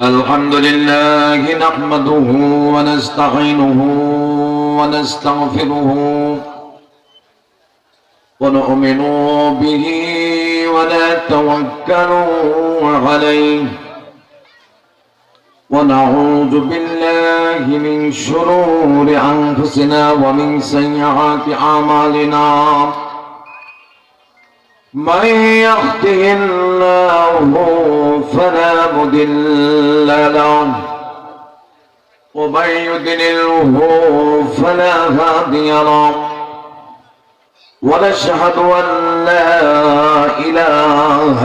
الحمد لله نحمده ونستعينه ونستغفره ونؤمن به ونتوكل عليه ونعوذ بالله من شرور أنفسنا ومن سيئات أعمالنا من يهده الله فلا مضل له ومن يضلله فلا هادي له ونشهد أن لا إله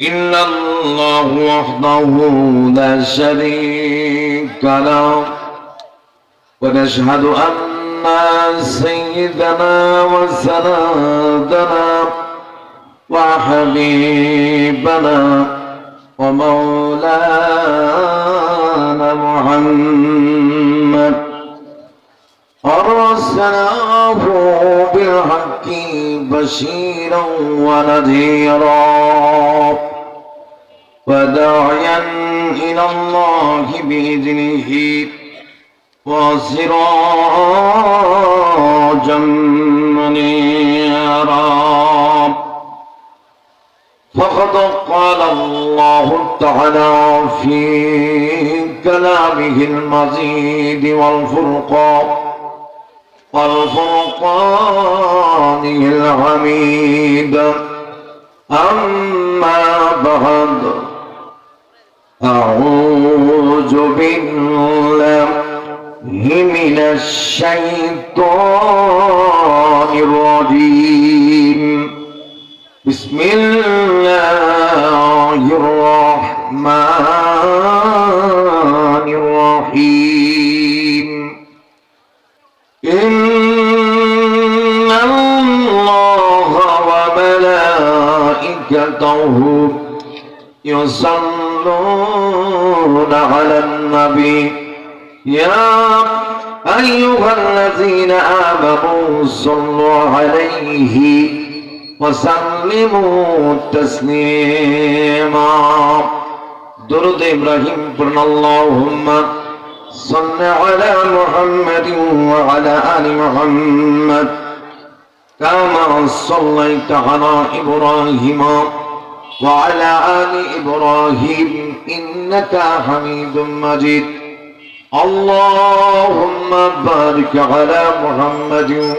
إلا الله وحده لا شريك له ونشهد أن سيدنا وسندنا وحبيبنا ومولانا محمد أرسله بالحق بشيرا ونذيرا وداعيا إلى الله بإذنه وسراجا منيرا فقد قال الله تعالى في كلامه المجيد والفرقانه الحميد أما بعد أعوذ بالله من الشيطان الرجيم بسم الله الرحمن الرحيم إن الله وملائكته يصلون على النبي يا أيها الذين آمنوا صلوا عليه وسلموا تسليما درود إبراهيم قلنا اللهم صل على محمد وعلى آل محمد كما صليت على إبراهيم وعلى آل إبراهيم إنك حميد مجيد اللهم بارك على محمد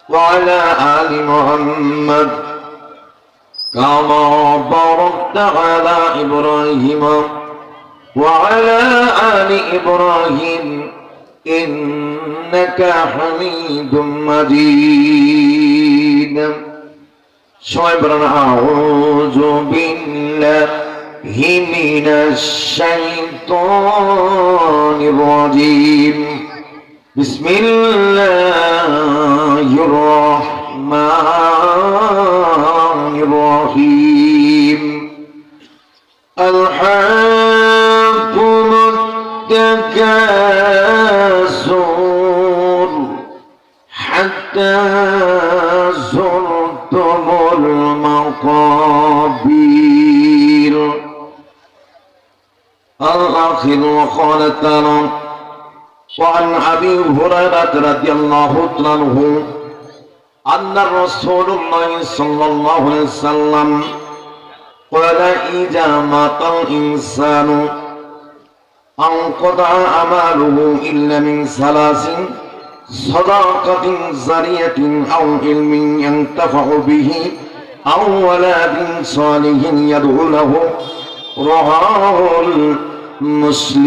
وعلى آل محمد كما باركت على إبراهيم وعلى آل إبراهيم إنك حميد مجيد شعبنا أعوذ بالله من الشيطان الرجيم بسم الله الرحمن الرحيم ألهاكم التكاثر حتى زرتم المقابر الآخر وقال تعالى وعن أبي هريرة رضي الله عنه أن رسول الله صلى الله عليه وسلم قال إذا مات الإنسان انقطع أعماله إلا من ثلاث صدقة جارية أو علم ينتفع به أو ولد صالح يدعو له رواه مسلم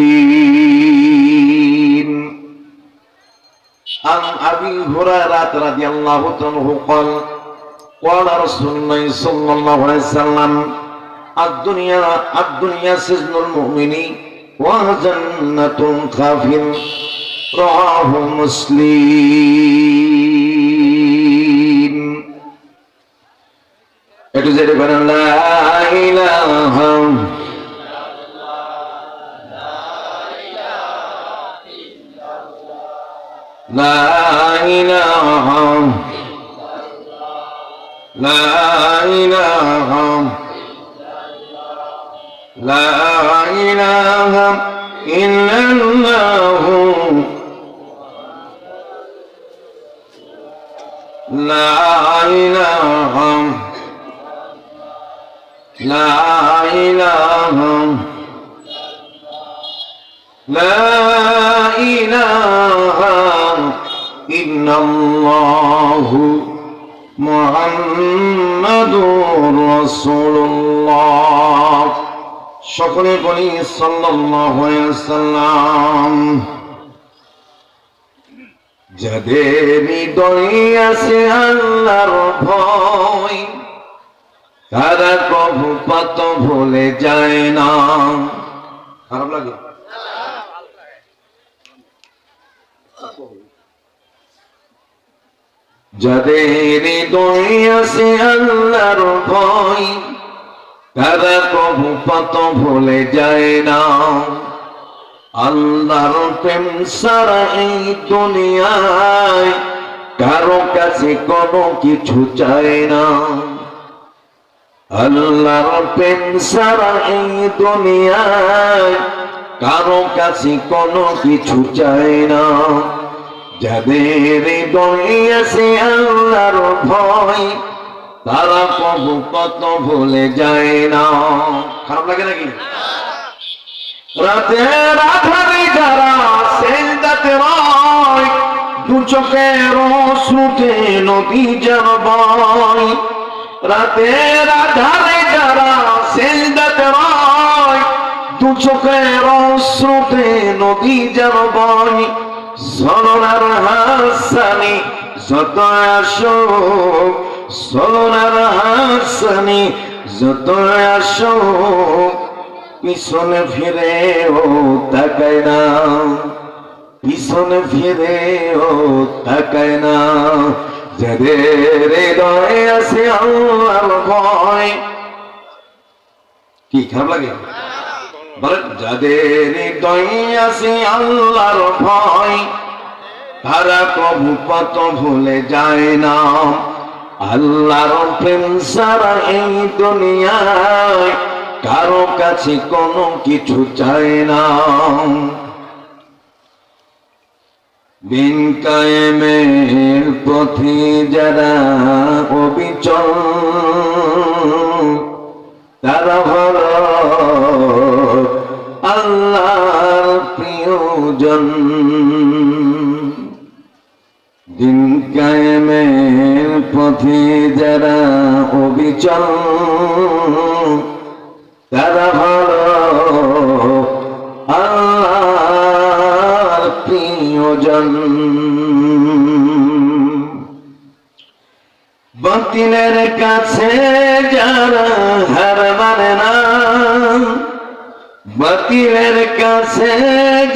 عن أبي هريرة رضي الله عنه قال قال رسول الله صلى الله عليه وسلم الدنيا سجن المؤمن وجنة الكافر رواه مسلم একটু জেরে বলেন লা ইলাহা لا إله লা ইলাহা লা ইলাহা ইল্লাল্লাহু লা ইলাহা লা ইলাহা লা ইলাহা ইল্লাল্লাহু মুহাম্মাদুর রাসূলুল্লাহ। সকলে বলি সাল্লাল্লাহু আলাইহি ওয়াসাল্লাম। যাদের হৃদয়ে আছে আল্লাহর ভয়, তারা কভু পথ ভুলে যায় না। খারাপ লাগে? যাদের হৃদয়ে আছে আল্লাহর ভয়, তারা কভু পথ ভুলে যায় না। আল্লাহর প্রেম ছাড়া এই দুনিয়ায় কারো কাছে কোনো কিছু চায় না। আল্লাহর প্রেম ছাড়া এই দুনিয়ায় কারো কাছে কোনো কিছু চায় না। যাদের হৃদয়ে আছে আল্লাহর ভয়, তারা কবু কত ভুলে যায় না। খারাপ লাগে নাকি? রাতের আধারে যারা সেজদাতে রয়, দু চোখের অশ্রুতে নদী যেন বয়। রাতের আধারে যারা সেজদাতে রয়, দু চোখের অশ্রুতে নদী যেন বয়। সোনার হাসানি যত আসুক, সোনার হাসানি যত আসুক, পিছনে ফিরেও তাকায় না, পিছনে ফিরেও তাকায় না। যাদের হৃদয়ে আছে আল্লাহর ভয়, কি খারাপ লাগে? বলেন, যাদের হৃদয়ে আছে আল্লাহর ভয়, তারা কবু পথ ভুলে যায় না। আল্লাহর প্রেম ছাড়া এই দুনিয়ায় কারো কাছে কোনো কিছু চায় না। দিন কায়েমের পথে যারা অবিচল, তারা হলো আল্লাহর প্রিয়জন। দিন কায়েমের পথে যারা অবিচল, তারা হলো আল্লাহর প্রিয়জন। বাতিলের কাছে যারা হার মানে না, বাতিলের কাছে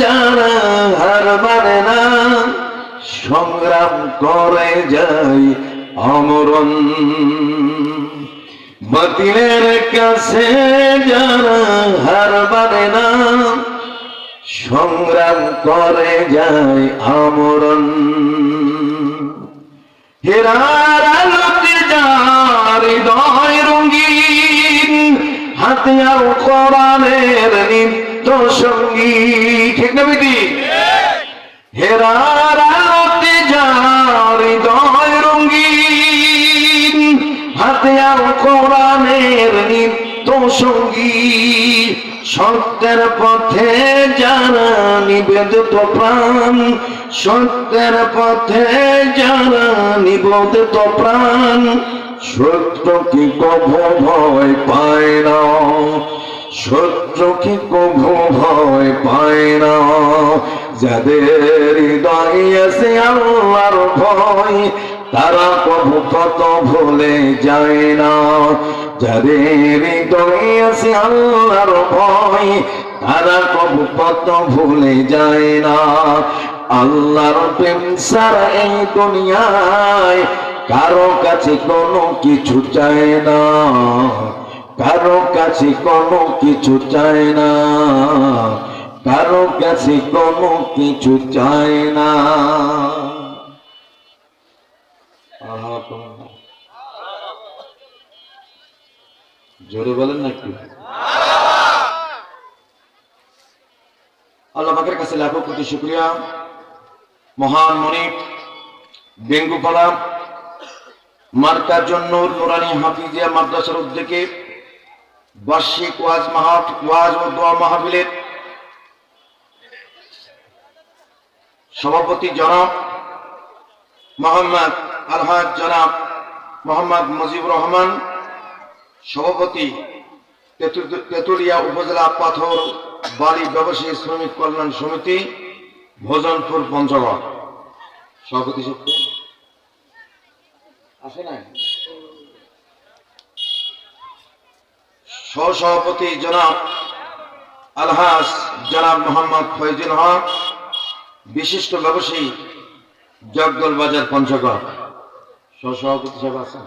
যারা হার মানে না, সংগ্রাম করে যায় আমরণ। বাতিলের কাছে যারা হার মানে না, সংগ্রাম করে যায় আমরণ। হেরার আলোতে যার হৃদয় রঙিন, হাতিয়ার কোরআনের নিত্য সঙ্গী। ঠিক না বেটি? হেরার আলোতে যার হৃদয় রঙিন, হাতিয়ার কোরআনের নিত্য সঙ্গী। সত্যের পথে যারা নিবেদিত প্রাণ, সত্যের পথে যারা নিবেদিত প্রাণ, শত্রু কি কভু ভয় পায় না, শত্রু কি কভু ভয় পায় না। যাদের হৃদয়ে আছে আল্লাহর ভয়, তারা কভু পথ ভুলে যায় না। যাদের হৃদয়ে আছে আল্লাহর ভয়, তারা কভু পথ ভুলে যায় না। আল্লাহর প্রেম ছাড়া এই দুনিয়ায় কারো কাছে কোনো কিছু চায় না, কারো কাছে কোনো কিছু চায় না, কারো কাছে কোনো কিছু চায় না। জোরে বলেন না একটু। আল্লাহ পাকের কাছে লাখো কোটি শুকরিয়া। মহান মনিব বেঙ্গুপাড়া মার্কাজ নুরানি হাফিজিয়া মাদ্রাসার উদ্যোগে বার্ষিক ওয়াজ ও দোয়া মাহফিলের সভাপতি জনাব মোহাম্মদ আলহাজ জনাব মোহাম্মদ মুজিবুর রহমান, সভাপতি তেতুলিয়া উপজেলা পাথর বাড়ি ব্যবসায়ী শ্রমিক কল্যাণ সমিতি ভোজনপুর পঞ্চগড়, সভাপতি আসে না, সহসভাপতি জনাব আলহাজ জনাব মোহাম্মদ ফয়জুল হক, বিশিষ্ট ব্যবসায়ী জগদল বাজার পঞ্চগড়, সহসভাপতি সাহেব আছেন।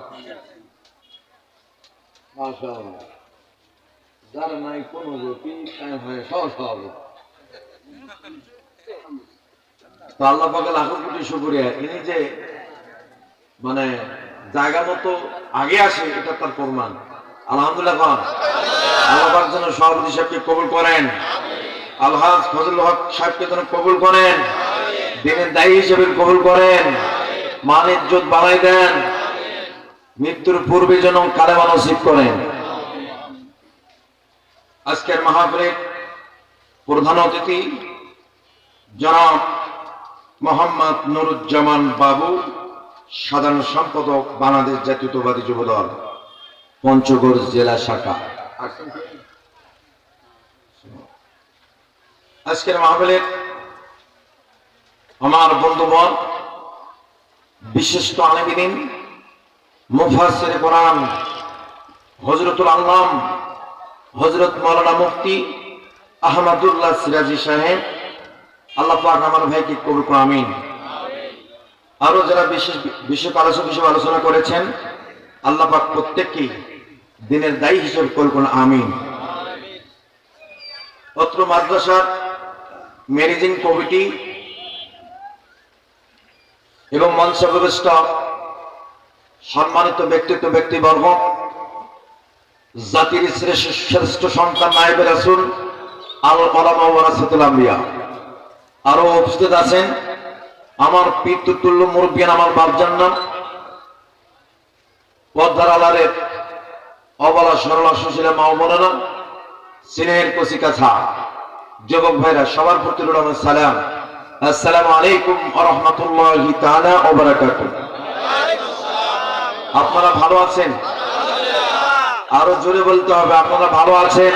যারা নাই কোন গতি সহসভাপতি, আল্লাহ পাকে লাখো কোটি শুকরিয়া। ইনি যে মানে জায়গা মতো আগে আসে এটা তার প্রমাণ। আলহামদুলিল্লাহ। আল্লাহ পাক যেন সভাপতি সাহেবকে কবুল করেন, আলহাজ ফজলুল হক সাহেবকে যেন কবুল করেন, দিনের দায়ী হিসেবে কবুল করেন, মান ইজ্জত বাড়াই দেন, মৃত্যুর পূর্বে যেন কালেমা নসিব করেন। আজকের মাহফিলের প্রধান অতিথি জনাব মোহাম্মদ নুরুজ্জামান বাবু, সাধারণ সম্পাদক বাংলাদেশ জাতীয়তাবাদী যুবদল পঞ্চগড় জেলা শাখা। আজকের মাহফিলের আমার বন্ধুবর বিশিষ্ট আলেমিন মুফাসসিরে কোরআন হযরতুল আল্লাম হযরত মাওলানা মুফতি আহমদুল্লাহ সিরাজি সাহেব, আল্লাহ পাক আমার ভাইকে কবুল করুন, আমিন। আরো যারা বিশেষ আলোচনা করেছেন, আল্লাহ পাক প্রত্যেককে দিনের দায়ী হিসেবে কবুল করুন, আমিন। অত্র মাদ্রাসার ম্যানেজিং কমিটি এবং মঞ্চ ব্যবস্থা সম্মানিত ব্যক্তিবর্গ, জাতির শ্রেষ্ঠ সন্তান নায়েবে রাসূল আল উলামা ওয়ারাসাতুল আম্বিয়া, আরো উপস্থিত আছেন আমার পিতৃতুল্য মুরব্বিয়ান, আমার বাপজান নাম পদ্মার আলারের অবলা সরলা সুশীলা মা ও বোনেরা, সিনেহের কচিকাছা যুবক ভাইরা, সবার প্রতি আমার সালাম। আসসালামু আলাইকুম ওয়া রাহমাতুল্লাহি তাআলা ওয়া বারাকাতুহু। আপনারা ভালো আছেন? আরো জোরে বলতে হবে, আপনারা ভালো আছেন?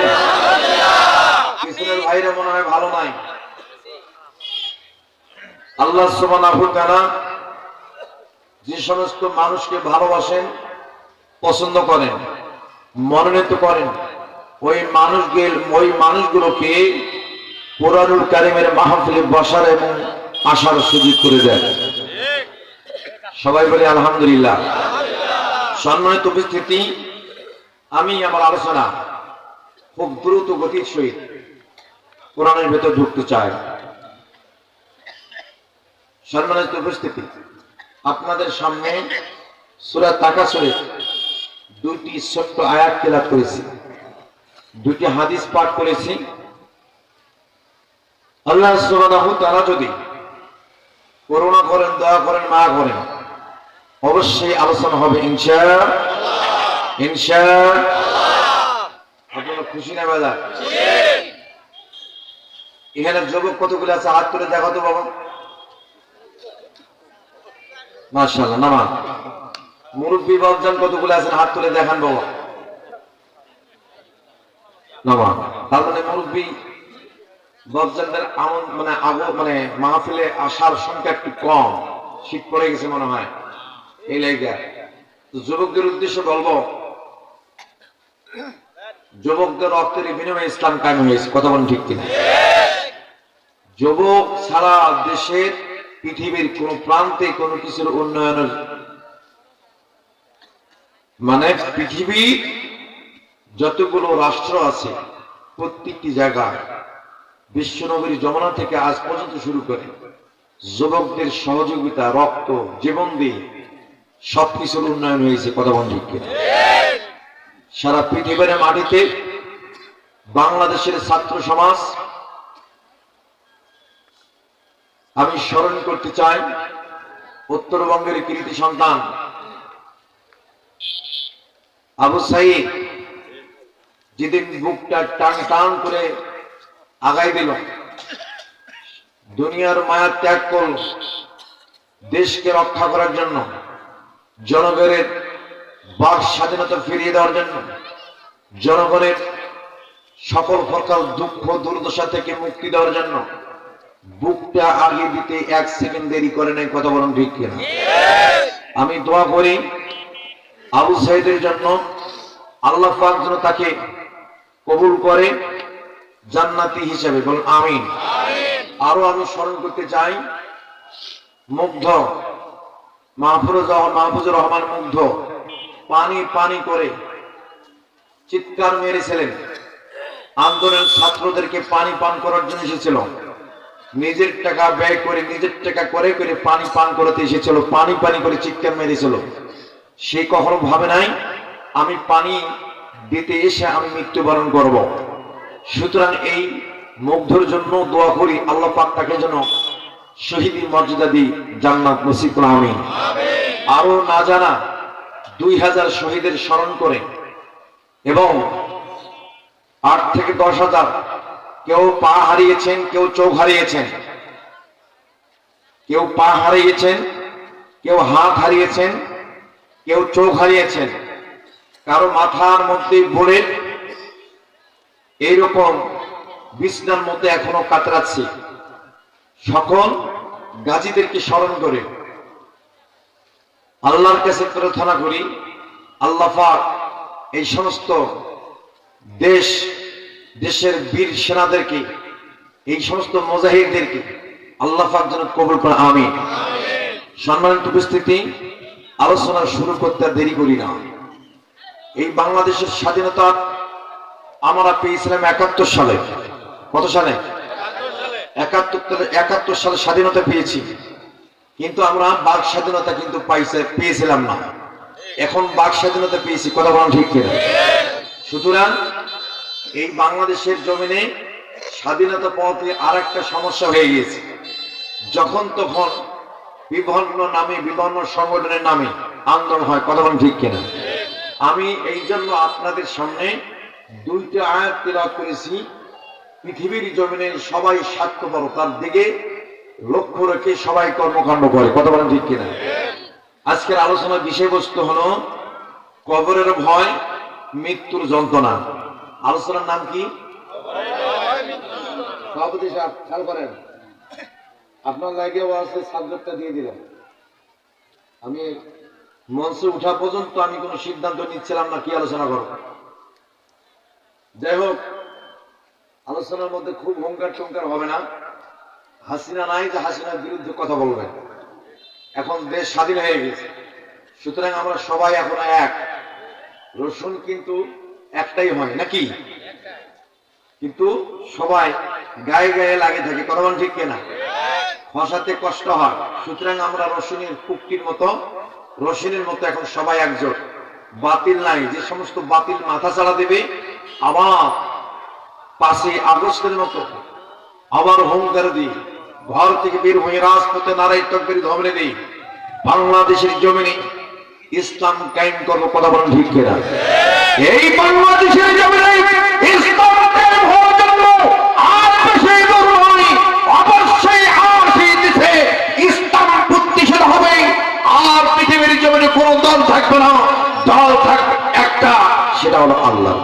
পিছনের ভাইরা মনে হয় ভালো নাই। আল্লাহ সুবহানাহু ওয়া তাআলা যে সমস্ত মানুষকে ভালোবাসেন, পছন্দ করেন, মনোনীত করেন, ওই মানুষগুলোকে কোরআনুল কারীমের মাহফিলে বসার এবং আসার সুযোগ করে দেন। সবাই বলি আলহামদুলিল্লাহ। সম্মানিত উপস্থিতি, আমি আমার আলোচনা খুব দ্রুত গতির সহিত কোরআনের ভেতর ঢুকতে চাই। সম্মানিত উপস্থিতি, আপনাদের সামনে সূরা তাকাসুরের দুইটি ছোট্ট আয়াত তেলাওয়াত করেছি, দুইটি হাদিস পাঠ করেছি। আল্লাহ সুবহানাহু ওয়া তাআলা যদি করুণা করেন, দয়া করেন, মায়া করেন, অবশ্যই আলোচনা হবে ইনশাআল্লাহ। আপনারা খুশি না বাজার? এখানে যুবক কতগুলো আছে, হাত তুলে দেখো তো বাবা। মাশাআল্লাহ। নামা মুরব্বী বাবজান কতগুলো আছেন, হাত তুলে দেখান বাবা। নামা তার মানে মুরব্বী বাবজানদের মাহফিলে আসার সংখ্যা একটু কম, শীত পড়ে গেছে মনে হয়, এই লাইগা। যুবকদের উদ্দেশ্যে বলবো, যুবকদের রক্তের বিনিময়ে ইসলাম কায়েম হয়েছে, কথা বলেন ঠিক কিনা? যুবক ছাড়া দেশের পৃথিবীর কোন প্রান্তে কোন কিছুর উন্নয়নের পৃথিবীর যতগুলো রাষ্ট্র আছে প্রত্যেকটি জায়গায় বিশ্বনবীর জমানা থেকে আজ পর্যন্ত শুরু করে যুবকদের সহযোগিতা, রক্ত, জীবন দিয়ে সবকিছুর উন্নয়ন হয়েছে, কথা বলেন ঠিক কিনা? সারা পৃথিবীর মাটিতে বাংলাদেশের ছাত্র সমাজ আমি স্মরণ করতে চাই উত্তরবঙ্গের কৃতি সন্তান আবু সাইদ যেদিন বুকটা টান টান করে আগাই দিল, দুনিয়ার মায়া ত্যাগ করল দেশকে রক্ষা করার জন্য, জনগণের বাক স্বাধীনতা ফিরিয়ে দেওয়ার জন্য, জনগণের সকল প্রকার দুঃখ দুর্দশা থেকে মুক্তি দেওয়ার জন্য বুকটা আগে দিতে 1 সেকেন্ড দেরি করে নাই। কথা বলুন ঠিক কিনা? আমি দোয়া করি আবু সাইদের জন্য, আল্লাহ পাক যেন তাকে কবুল করে জান্নাতি হিসেবে। বলুন আমিন। আরো আমি স্মরণ করতে চাই মুগ্ধ মাহফুজুর রহমান মুগ্ধ পানি পানি করে চিৎকার মেরেছিলেন, আন্দোলন ছাত্রদেরকে পানি পান করার জন্য এসেছিল, নিজের টাকা ব্যয় করে নিজের টাকা করে করে পানি পান করতে এসেছিল, পানি পানি করে চিৎকার মেরেছিল। সে কখনো ভাবে নাই আমি পানি দিতে এসে আমি মৃত্যুবরণ করব। সুতরাং এই মুগ্ধর জন্য দোয়া করি আল্লাহ পাক তাকে যেন শহীদের মর্যাদা দিয়ে জান্নাত নসিব করেন। আমিন। আরো না জানা 2000 শহীদের স্মরণ করে এবং 8 থেকে 10,000 কেউ পা হারিয়েছেন, কেউ চোখ হারিয়েছেন, কেউ পা হারিয়েছেন, কেউ হাত হারিয়েছেন, কেউ চোখ হারিয়েছেন, কারো মাথার মধ্যে বুলেট এইরকম বিছনার মধ্যে এখনো কাতরাচ্ছে। সকল গাজীদেরকে স্মরণ করে আল্লাহর কাছে প্রার্থনা করি আল্লাহ পাক এই সমস্ত দেশের বীর সেনাদেরকে, এই সমস্ত মুজাহিদদেরকে আল্লাহ পাক যেন কবুল করেন। আমিন। সম্মানিত উপস্থিতি, আলোচনা শুরু করতে দেরি করি না। এই বাংলাদেশের স্বাধীনতা আমরা পেয়েছিলাম 71 সালে। কত সালে? 71 সালে স্বাধীনতা পেয়েছি, কিন্তু আমরা বাক স্বাধীনতা কিন্তু পেয়েছিলাম না। এখন বাক স্বাধীনতা পেয়েছি। কথা বলা ঠিক কিনা? সুতরাং এই বাংলাদেশের জমিনে স্বাধীনতা পাওয়াতে আর একটা সমস্যা হয়ে গিয়েছে। যখন তখন বিভিন্ন নামে বিভিন্ন সংগঠনের নামে আন্দোলন হয়। কথা বলা ঠিক কিনা? আমি এই জন্য আপনাদের সামনে 2টা আয়াত তেলাওয়াত করেছি। পৃথিবীর জমিনে সবাই স্বার্থপরতার দিকে লক্ষ্য রেখে সবাই কর্মকাণ্ড করে। কথা বলেন ঠিক কিনা? আজকের আলোচনার বিষয়বস্তু হলো কবরের ভয়, মৃত্যুর যন্ত্রণা। আলোচনার নাম কি? সভাপতি সাহেব খেয়াল করেন, আপনার লাগে আছে সাবজেক্টটা দিয়ে দিলাম। আমি মঞ্চে উঠা পর্যন্ত আমি কোনো সিদ্ধান্ত নিচ্ছিলাম না কি আলোচনা করব। যাই হোক, আলোচনার মধ্যে খুব হুঙ্কার টুঙ্কার হবে না। হাসিনা নাই যে হাসিনার বিরুদ্ধে কথা বলবেন। এখন দেশ স্বাধীন হয়ে গেছে, সুতরাং আমরা সবাই এখন এক। রসুন কিন্তু একটাই হয় নাকি, কিন্তু সবাই গায়ে গায়ে লাগে থাকে। কথা বলেন ঠিক কিনা? খসাতে কষ্ট হয়। সুতরাং আমরা রসুনের কুক্তির মতো, রসুনের মতো এখন সবাই একজোট। বাতিল নাই, যে সমস্ত বাতিল মাথা চাড়া দেবে আবার 5ই আগস্টের মতো আবার হুঙ্কার দিই, ঘর থেকে বের হয়ে রাজপথে নারাই তকবীর ধমরে দিই, বাংলাদেশের জমিনে ইসলাম কায়েম করবো। কথা বলেন ঠিক কিনা? এই বাংলাদেশের জমিনে ইসলাম কায়েম হওয়ার জন্য আর বেশি দূর নয়, অবশ্যই সেই দেশে ইসলাম প্রতিষ্ঠিত হবে। আর পৃথিবীর জমিনে কোনো দল থাকবে না, দল থাকবে একটা, সেটা হলো আল্লাহ।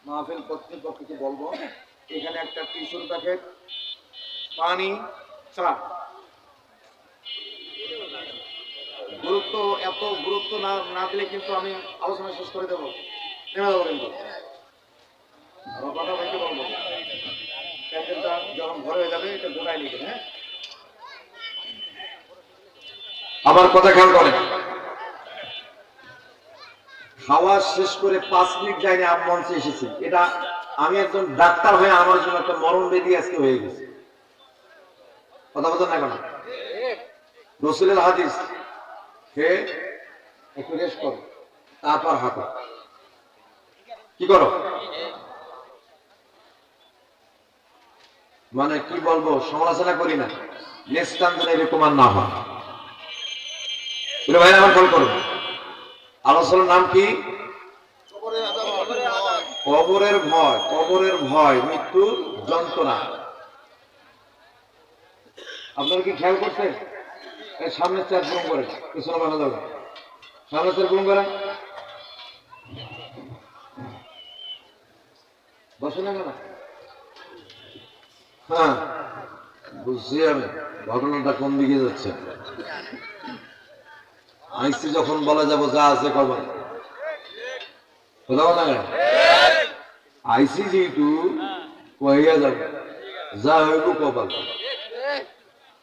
মাহফিল কর্তৃপক্ষকে বলবো এখানে একটা টিস্যুর প্যাকেট, পানি, চা। গুরুত্ব এত গুরুত্ব না দিলে কিন্তু আমি আলোচনা শেষ করে দেবো, নেমে দেবো। কিন্তু আমার কথা ভাইকে বলবো প্যাকেটটা যখন ঘরে হয়ে যাবে এটা গোড়ায় লিখে। হ্যাঁ, আমার কথা খেয়াল করেন। খাওয়া শেষ করে 5 মিনিট যায়নি আমি মঞ্চে এসেছি। এটা আমি একজন ডাক্তার হয়ে আমার জন্য একটা মরণ ব্যাধি আজকে হয়ে গেছে। কথা বলছেন না কেন? রসুলের হাদিস, হে একটু রেস্ট করো, তারপর হাঁটো। কি করো? মানে কি বলবো, সমালোচনা করি না, নেক্সট টাইম যেন এরকম আর না হয়। ভাই আমার কল করো। আলোচনার নাম কি? কবরের ভয়। কবরের ভয়, মৃত্যুর যন্ত্রণা। আপনারা কি খেয়াল করছেন? সামনে চার পূরণ করে, পিছনে বানা যাবে, সামনে চার পূরণ করে বসে না কেন? হ্যাঁ, বুঝছি আমি ঘটনাটা কোন দিকে যাচ্ছে। আইসি যখন বলা যাবো যা আছে খবর, কথা বলা কেন? আইসি যেহেতু কইয়া যাবে, যা হইব কপাল,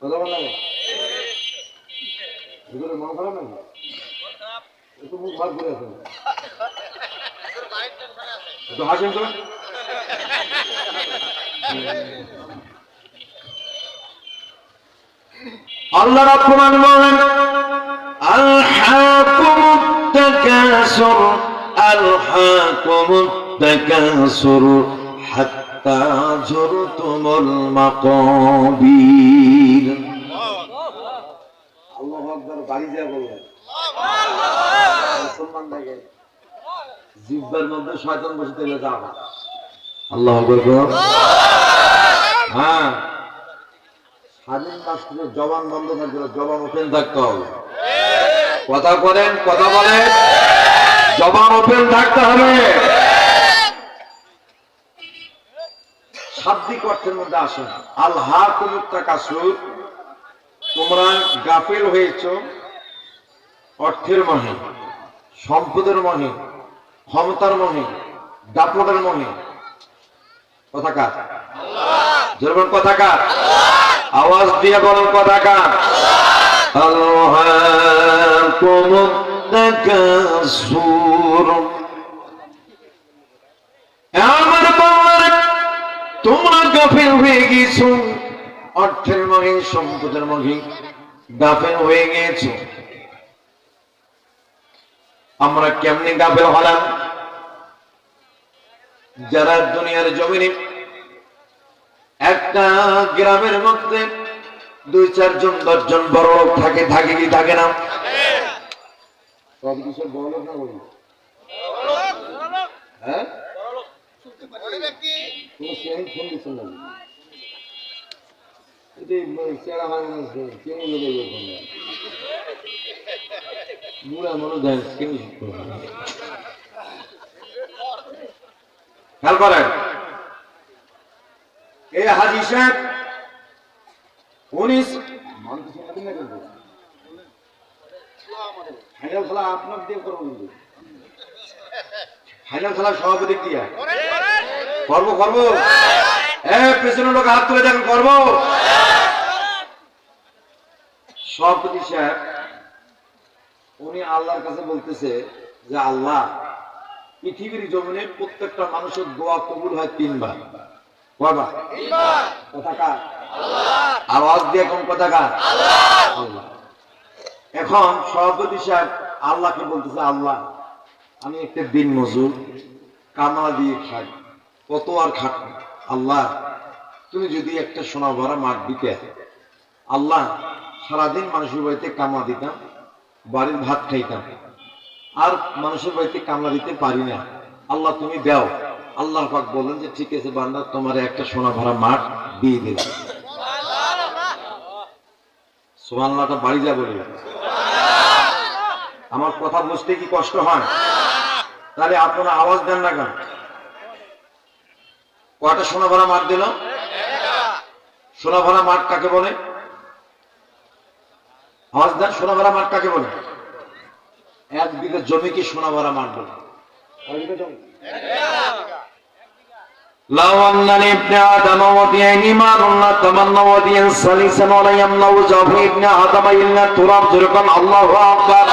কথা বলা কেন? মন খারাপ নাকি? একটু মুখ ভাগ করে আছে, একটু হাসেন তো। আল্লাহ রাব্বুল আলামিন বলেন, আলহাকুমুত তাকাসুর, আলহাকুমুত তাকাসুর হাত্তা যুরতুমুল মাকাবির। আল্লাহু আকবার। বাড়ি যা বললেন মুসলমান দেখে জিহ্বার মধ্যে শয়তান বসে থেকে যাবে। আল্লাহু আকবার। হ্যাঁ, স্বাধীন রাষ্ট্রের জবান বন্ধ থাকবে, জবান ওপেন থাকতে হবে। কথা বলেন, কথা বলেন, জবান ওপেন থাকতে হবে। শাব্দিক অর্থের মধ্যে আসেন, আলহাকুমুত তাকাসুর, তোমরা গাফিল হয়েছ অর্থের মহে, সম্পদের মহে, ক্ষমতার মহে, দাপটের মহে। কথা কার? যেমন কথা কার? আওয়াজ দিয়ে বলেন কথা কার? আলহাকুমুত তাকাসুর। আমার বাবার তোমরা গাফিল হয়ে গেছো অর্থের মহে, সম্পদের মহে গাফিল হয়ে গেছো। আমরা কেমনি গাফিল হলাম? যারা দুনিয়ার জমিনে একটা গ্রামের মধ্যে 2-4 জন 10 জন বড় লোক থাকে, থাকে কি থাকে না? সব কিছু বড় লোক না বলি, হ্যাঁ, ফোন দিচ্ছেন না, চেরা হয় মনে হচ্ছে চিনি বলে বুড়া মনে দেয় চিনি। খেয়াল করেন, এই হাজী সাহেব উনি ফাইনাল খেলা আপনার দিয়ে করবো, কিন্তু ফাইনাল খেলার সভাপতি দিয়া করবো করবো। পেছনের লোক হাত তুলে দেখেন, করবো। সভাপতি সাহেব উনি আল্লাহর কাছে বলতেছে যে আল্লাহ, পৃথিবীর জমিনে প্রত্যেকটা মানুষের দোয়া কবুল হয় 3 বার। কয়বার? 3 বার। কথা কার? আল্লাহ। আওয়াজ দিয়ে কোন কথা কার? আল্লাহ। এখন সভাপতি সাহেব আল্লাহকে বলতেছে, আল্লাহ আমি একটা দিন মজুর, কামলা দিয়ে খাই, কত আর খাটবো, আল্লাহ তুমি যদি একটা সোনা ভরা মাঠ দিতে, আল্লাহ সারাদিন মানুষের বাড়িতে কামলা দিতাম, বাড়ির ভাত খাইতাম, আর মানুষের বাড়িতে কামলা দিতে পারি না, আল্লাহ তুমি দাও। আল্লাহ পাক বলেন যে ঠিক আছে বান্দা, তোমার একটা সোনা ভরা মাঠ দিয়ে দেবে। সুবহানাল্লাহটা বাড়ি যা বলি। আমার কথা বুঝতে কি কষ্ট হয়? তাহলে আপনারা আওয়াজ দেন না কেন? কয়টা সোনা ভরা মাঠ দিল? সোনা ভরা মাঠ কাকে বলে? আওয়াজ দেন, সোনা ভরা মাঠ কাকে বলে? 1 বিঘা জমিকে সোনা ভরা মাঠ বলে। لو أن لابن آدم وديين ما رنا تمنى وديا سليسا ولا يمنع وجهه ابن آدم إلا تراب ذرقا الله أكبر.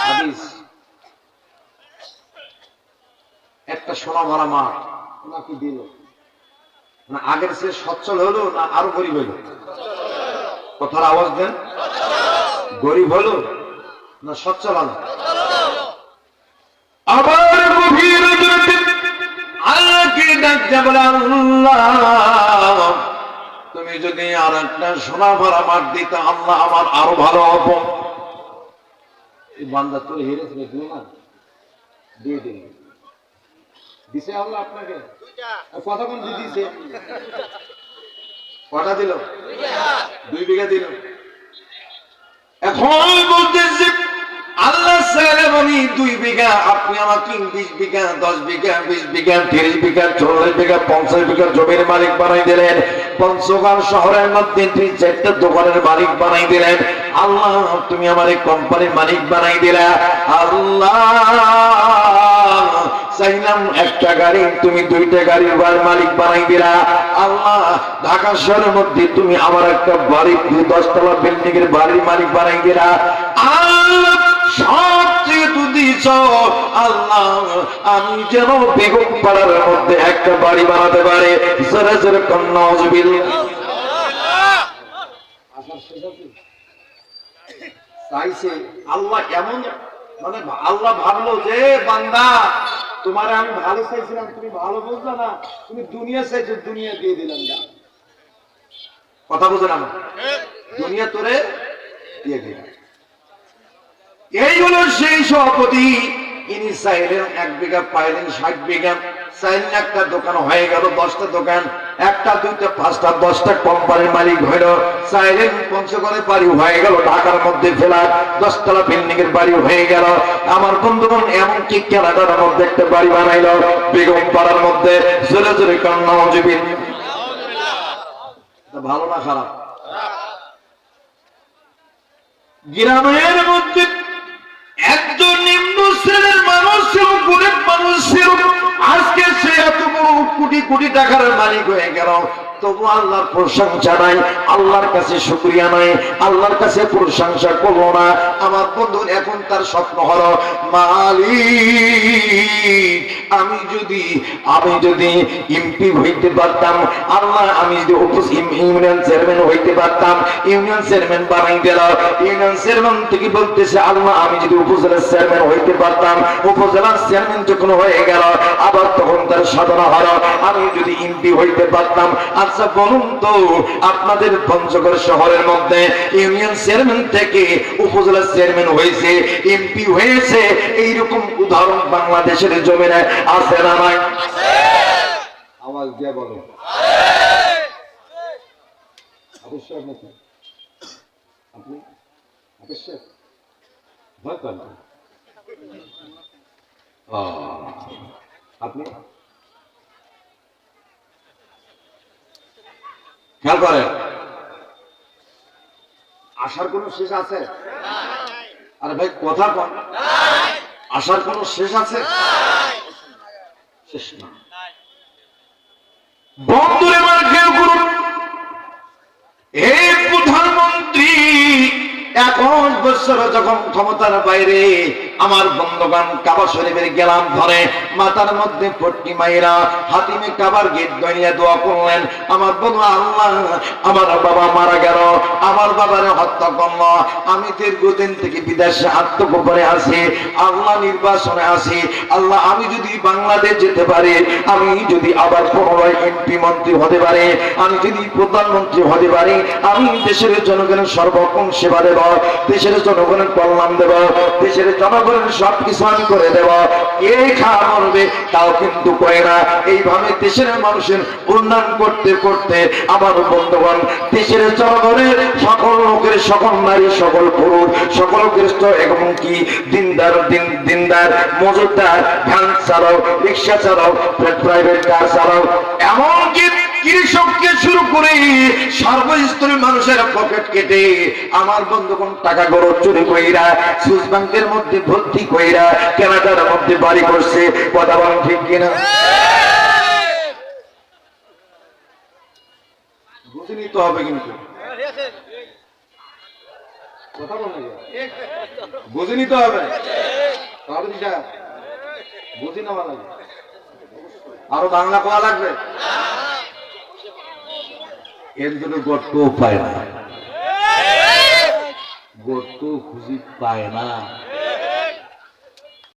হাদিস। একটা সোনা ভরা মাঠ ওনাকে দিল, না আগের চেয়ে সচ্ছল হলো না আরো গরিব হলো? কথার আওয়াজ দেন। গরিব হলো না সচ্ছল আলো? আবার গভীর রাতে আল্লাহকে ডাকতে বলে, আল্লাহ তুমি যদি আর একটা সোনা ভরা মাঠ দিতে আল্লাহ আমার আরো ভালো হতো। এই বান্দা তুই হেরেছে দিও না, দিয়ে দিন দিছে আল্লাহ আপনাকে কথা কোন দিছে? কটা দিল? 2 বিঘা দিল। এখন বলতেছে আল্লাহ সাহেব আমি 2 বিঘা, আপনি আমাকে 20 বিঘা, 10 বিঘা, 20 বিঘা, 30 বিঘা, 40 বিঘা, 50 বিঘা জমির মালিক বানাই দিলেন। পঞ্চগড় শহরের মধ্যে 3-4টা দোকানের মালিক বানাই দিলেন। আল্লাহ তুমি আমার এই কোম্পানির মালিক বানাই দিলা। আল্লাহ চাইলাম একটা গাড়ি, তুমি 2টা গাড়ির মালিক বানাই দিলা। আল্লাহ ঢাকা শহরের মধ্যে তুমি আমার একটা বাড়ি 10 তলা বিল্ডিং এর বাড়ির মালিক বানাই দিলা। আল্লাহ সবচেয়ে দিছ আল্লাহ আমি যেন বেগম পাড়ার মধ্যে একটা বাড়ি বানাতে পারে। জোরে জোরে কন্যা চাইছে আল্লাহ এমন, মানে আল্লাহ ভাবলো যে বান্দা তোমার আমি ভালো চাইছিলাম, তুমি ভালো বুঝলো না, তুমি দুনিয়া চাইছো, দুনিয়া দিয়ে দিলাম। না কথা বুঝলেন আমার? দুনিয়া তোরে দিয়ে দিলাম। এই হলো সেই সভাপতি। ইনি চাইলেন 1 বিঘা, পাইলেন 60 বিঘা। চাইলেন একটা দোকান হয়ে গেল, 10টা দোকান, 1টা 2টা 5টা 10টা কোম্পানির মালিক হইল। চাইলেন পঞ্চগড়ে বাড়ি হয়ে গেল, ঢাকার মধ্যে ফেলার 10 তলা বিল্ডিং এর বাড়ি হয়ে গেল। আমার বন্ধুগণ এমনকি কেনাডার মধ্যে একটা বাড়ি বানাইলো বেগম পাড়ার মধ্যে। জোরে জোরে কান্না মজিবিন। ভালো না খারাপ? গ্রামের মধ্যে একজন নিম্ন শ্রেণীর মানুষ ছিল, গরিব মানুষ ছিল, আজকে সে এত বড় কোটি কোটি টাকার মালিক হয়ে গেল। তবু আল্লাহর প্রশংসা নাই, আল্লাহর কাছে শুকরিয়া নাই, আল্লাহর কাছে প্রশংসা করলো না। আমার বন্ধু এখন তার স্বপ্ন হলো মালিক আমি যদি এমপি হইতে পারতাম, আল্লাহ আমি যদি ইউনিয়ন চেয়ারম্যান হইতে পারতাম। ইউনিয়ন চেয়ারম্যান বানাই দিল। ইউনিয়ন চেয়ারম্যান থেকে বলতেছে আল্লাহ আমি যদি উপজেলার চেয়ারম্যান হইতে পারতাম। উপজেলার চেয়ারম্যান যখন হয়ে গেল, আবার তখন তার সাধনা হলো আমি যদি এমপি হইতে পারতাম। আচ্ছা বলুন তো আপনাদের পঞ্চগড় শহরের মধ্যে ইউনিয়ন চেয়ারম্যান থেকে উপজেলা চেয়ারম্যান হয়েছে, এমপি হয়েছে, এইরকম উদাহরণ বাংলাদেশের জমিনে আছে না নাই? আওয়াজ দিয়ে বলো। অবশ্যই আপনি অবশ্যই ভয় পান আপনি খেয়াল করেন, আসার কোন শেষ আছে? আরে ভাই কথা কন, আসার কোন শেষ আছে? শেষ না। বন্ধুরে আমার খেয়াল করুন, এই প্রধানমন্ত্রী 21 বছর যখন ক্ষমতার বাইরে, আমার বন্ধুগণ কাবা শরীফের গেলাম ধরে মাথার মধ্যে পট্টি মাইরা হাতিমে কাবার গেট ধরিয়া দোয়া করলেন। আমার বন্ধু আল্লাহ আমার বাবা মারা গেল, আমার বাবারে হত্যা করল, আমি দীর্ঘদিন থেকে বিদেশে আত্মগোপনে আছি, আল্লাহ নির্বাচনে আছি, আল্লাহ আমি যদি বাংলাদেশ যেতে পারি, আমি যদি আবার পুনরায় এমপি মন্ত্রী হতে পারি, আমি যদি প্রধানমন্ত্রী হতে পারি, আমি দেশের জনগণের সর্বক্ষণ সেবা দেব, দেশের জনগণের কল্যাণ দেব, দেশের জনগণের সবকিছু আমি করে দেব। এই খাওয়া মরবে তাও কিন্তু করে না। এইভাবে দেশের মানুষের উন্নয়ন করতে করতে আমার বন্ধুগণ দেশের জনগণের সকল লোকের, সকল নারী, সকল পুরুষ, সকল গৃহস্থ, এমনকি দিনদার, মজুরদার, ভ্যান চালক, রিক্সা চালক, প্রাইভেট কার চালক, এমনকি কৃষককে শুরু করে সর্বস্তরের মানুষের পকেট কেটে আমার বন্ধুগণ টাকা গড় চুরি কইরা সুইস ব্যাংকের মধ্যে ভর্তি কইরা কানাডার মধ্যে বাড়ি করছে। কথা বলেন ঠিক কিনা? বুঝে নিতে হবে, কিন্তু কথা বলেন বুঝে নিতে হবে, তাহলে বুঝে নেওয়া লাগবে, আরো বাংলা কোয়া লাগবে। এর জন্য গর্ত পায় না, কত খুশি পায় না